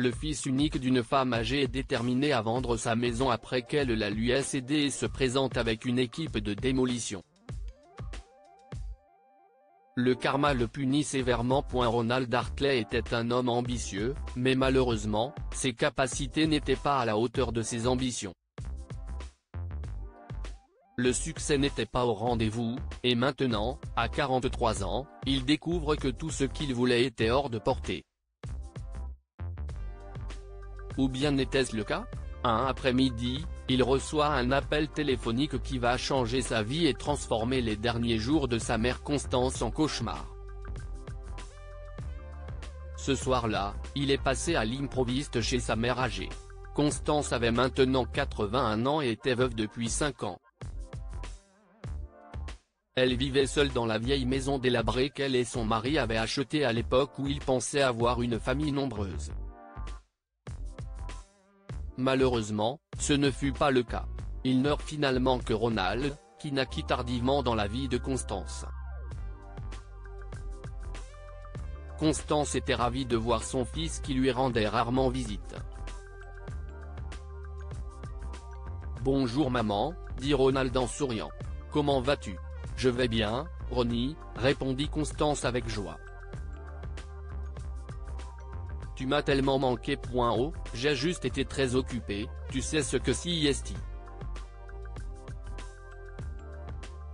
Le fils unique d'une femme âgée est déterminé à vendre sa maison après qu'elle la lui ait cédée et se présente avec une équipe de démolition. Le karma le punit sévèrement. Ronald Hartley était un homme ambitieux, mais malheureusement, ses capacités n'étaient pas à la hauteur de ses ambitions. Le succès n'était pas au rendez-vous, et maintenant, à 43 ans, il découvre que tout ce qu'il voulait était hors de portée. Ou bien était-ce le cas? Un après-midi, il reçoit un appel téléphonique qui va changer sa vie et transformer les derniers jours de sa mère Constance en cauchemar. Ce soir-là, il est passé à l'improviste chez sa mère âgée. Constance avait maintenant 81 ans et était veuve depuis 5 ans. Elle vivait seule dans la vieille maison délabrée qu'elle et son mari avaient achetée à l'époque où ils pensaient avoir une famille nombreuse. Malheureusement, ce ne fut pas le cas. Il meurt finalement que Ronald, qui naquit tardivement dans la vie de Constance. Constance était ravie de voir son fils qui lui rendait rarement visite. « Bonjour maman », dit Ronald en souriant. « Comment vas-tu ? » « Je vais bien, Ronnie », répondit Constance avec joie. « Tu m'as tellement manqué. Oh, j'ai juste été très occupé, tu sais ce que c'est. »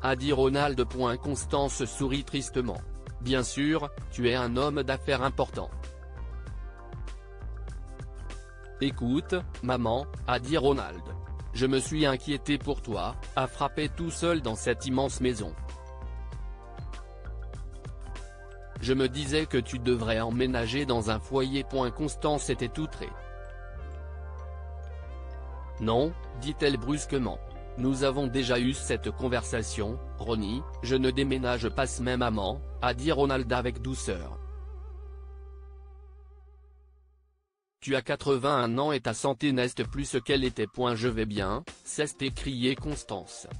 a dit Ronald. Constance sourit tristement. « Bien sûr, tu es un homme d'affaires important. » « Écoute, maman, » a dit Ronald. « Je me suis inquiété pour toi, à frapper tout seul dans cette immense maison. Je me disais que tu devrais emménager dans un foyer. » Constance était outrée. « Non, » dit-elle brusquement. « Nous avons déjà eu cette conversation, Ronnie, je ne déménage pas. » Mais maman, » a dit Ronald avec douceur. « Tu as 81 ans et ta santé n'est plus ce qu'elle était. Je vais bien, » s'est écriée Constance. «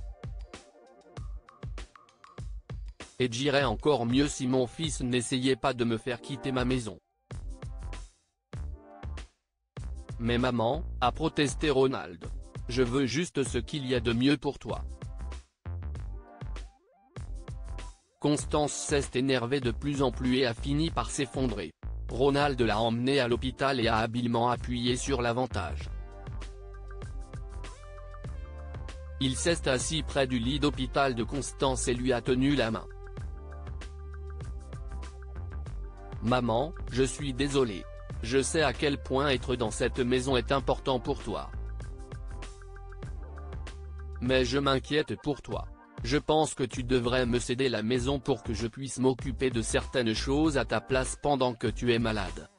Et j'irais encore mieux si mon fils n'essayait pas de me faire quitter ma maison. » « Mais maman, » a protesté Ronald. « Je veux juste ce qu'il y a de mieux pour toi. » Constance s'est énervée de plus en plus et a fini par s'effondrer. Ronald l'a emmenée à l'hôpital et a habilement appuyé sur l'avantage. Il s'est assis près du lit d'hôpital de Constance et lui a tenu la main. « Maman, je suis désolé. Je sais à quel point être dans cette maison est important pour toi. Mais je m'inquiète pour toi. Je pense que tu devrais me céder la maison pour que je puisse m'occuper de certaines choses à ta place pendant que tu es malade. »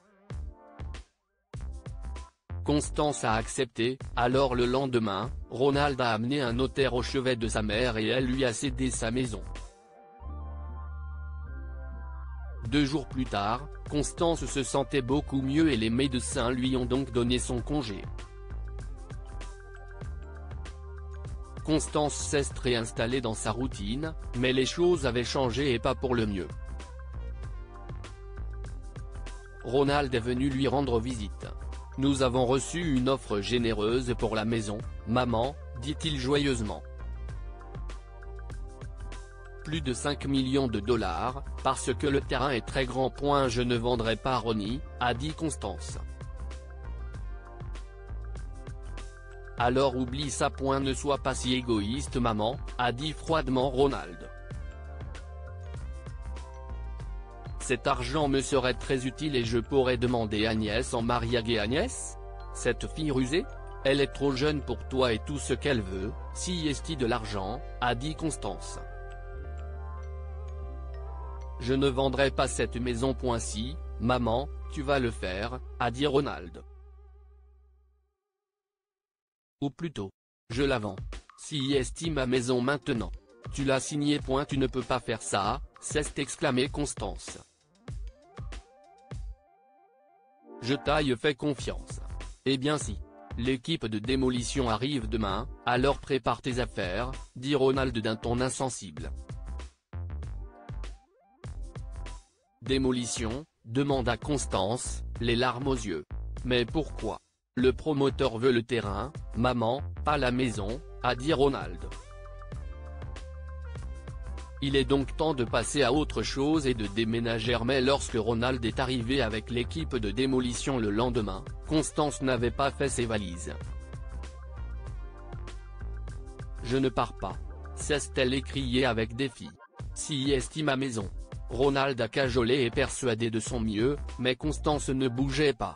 Constance a accepté. Alors le lendemain, Ronald a amené un notaire au chevet de sa mère et elle lui a cédé sa maison. 2 jours plus tard, Constance se sentait beaucoup mieux et les médecins lui ont donc donné son congé. Constance s'est réinstallée dans sa routine, mais les choses avaient changé et pas pour le mieux. Ronald est venu lui rendre visite. « Nous avons reçu une offre généreuse pour la maison, maman, » dit-il joyeusement. « Plus de 5 millions de dollars, parce que le terrain est très grand. Je ne vendrai pas Ronnie, » a dit Constance. « Alors oublie ça. Ne sois pas si égoïste maman, » a dit froidement Ronald. « Cet argent me serait très utile et je pourrais demander Agnès en mariage. » Agnès? Cette fille rusée? Elle est trop jeune pour toi et tout ce qu'elle veut, si est de l'argent, a dit Constance. « Je ne vendrai pas cette maison. Si, maman, tu vas le faire, » a dit Ronald. Ou plutôt, je la vends. Si est ma maison maintenant. Tu l'as signée. Tu ne peux pas faire ça, s'est exclamé Constance. Je t'ai fait confiance. Eh bien si. L'équipe de démolition arrive demain, alors prépare tes affaires, dit Ronald d'un ton insensible. Démolition, demanda Constance, les larmes aux yeux. Mais pourquoi? Le promoteur veut le terrain, maman, pas la maison, a dit Ronald. Il est donc temps de passer à autre chose et de déménager. Mais lorsque Ronald est arrivé avec l'équipe de démolition le lendemain, Constance n'avait pas fait ses valises. Je ne pars pas. S'est-elle écriée avec défi. Si estime ma maison. Ronald a cajolé et persuadé de son mieux, mais Constance ne bougeait pas.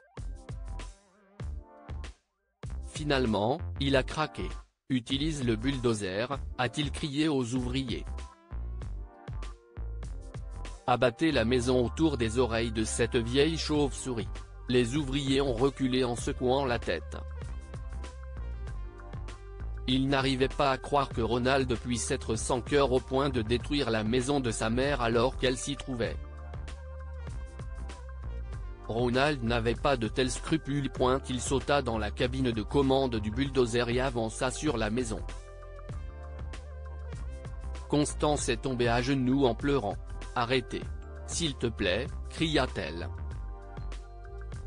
Finalement, il a craqué. Utilise le bulldozer, a-t-il crié aux ouvriers. Abattez la maison autour des oreilles de cette vieille chauve-souris. Les ouvriers ont reculé en secouant la tête. Ils n'arrivaient pas à croire que Ronald puisse être sans cœur au point de détruire la maison de sa mère alors qu'elle s'y trouvait. Ronald n'avait pas de tels scrupules. Il sauta dans la cabine de commande du bulldozer et avança sur la maison. Constance est tombée à genoux en pleurant. « Arrêtez. S'il te plaît », cria-t-elle.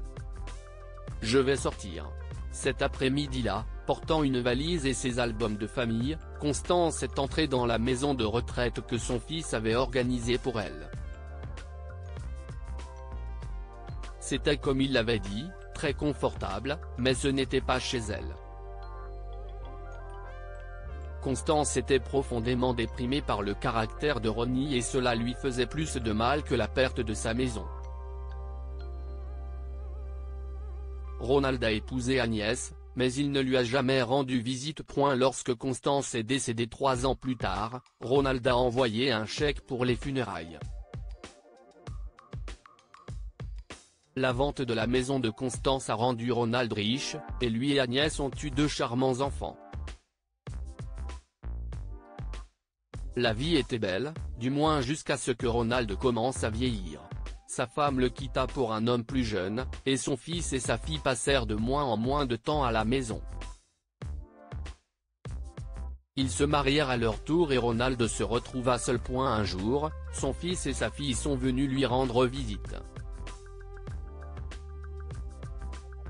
« Je vais sortir. » Cet après-midi-là, portant une valise et ses albums de famille, Constance est entrée dans la maison de retraite que son fils avait organisée pour elle. C'était comme il l'avait dit, très confortable, mais ce n'était pas chez elle. Constance était profondément déprimée par le caractère de Ronnie et cela lui faisait plus de mal que la perte de sa maison. Ronald a épousé Agnès, mais il ne lui a jamais rendu visite. Lorsque Constance est décédée 3 ans plus tard, Ronald a envoyé un chèque pour les funérailles. La vente de la maison de Constance a rendu Ronald riche, et lui et Agnès ont eu 2 charmants enfants. La vie était belle, du moins jusqu'à ce que Ronald commence à vieillir. Sa femme le quitta pour un homme plus jeune, et son fils et sa fille passèrent de moins en moins de temps à la maison. Ils se marièrent à leur tour et Ronald se retrouva seul. Un jour, son fils et sa fille sont venus lui rendre visite.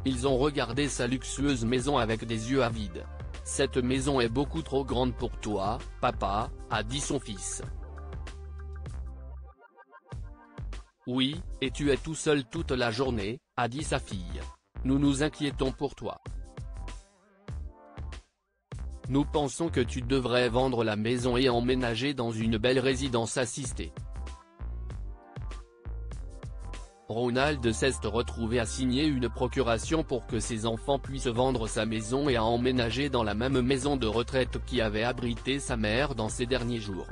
Ils ont regardé sa luxueuse maison avec des yeux avides. « Cette maison est beaucoup trop grande pour toi, papa », a dit son fils. « Oui, et tu es tout seul toute la journée », a dit sa fille. « Nous nous inquiétons pour toi. Nous pensons que tu devrais vendre la maison et emménager dans une belle résidence assistée. » Ronald s'est retrouvé à signer une procuration pour que ses enfants puissent vendre sa maison et à emménager dans la même maison de retraite qui avait abrité sa mère dans ses derniers jours.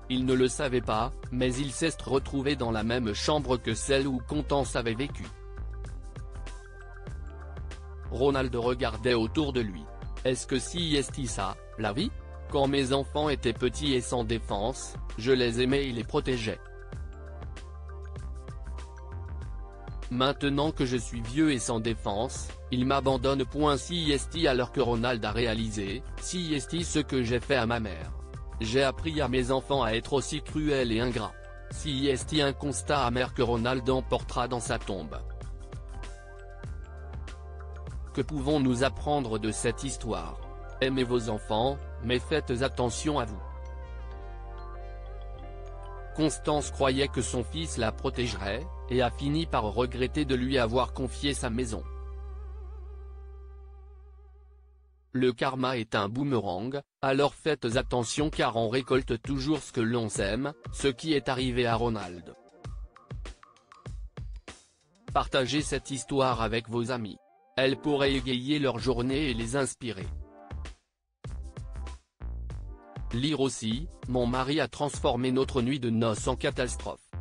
Il ne le savait pas, mais il s'est retrouvé dans la même chambre que celle où Constance avait vécu. Ronald regardait autour de lui. Est-ce que si est ça, la vie? Quand mes enfants étaient petits et sans défense, je les aimais et les protégeais. Maintenant que je suis vieux et sans défense, ils m'abandonnent. Si est alors que Ronald a réalisé, si est ce que j'ai fait à ma mère. J'ai appris à mes enfants à être aussi cruels et ingrats. Si est un constat amer que Ronald emportera dans sa tombe. Que pouvons-nous apprendre de cette histoire? Aimez vos enfants, mais faites attention à vous. Constance croyait que son fils la protégerait, et a fini par regretter de lui avoir confié sa maison. Le karma est un boomerang, alors faites attention car on récolte toujours ce que l'on sème, ce qui est arrivé à Ronald. Partagez cette histoire avec vos amis. Elle pourrait égayer leur journée et les inspirer. Lire aussi, mon mari a transformé notre nuit de noces en catastrophe.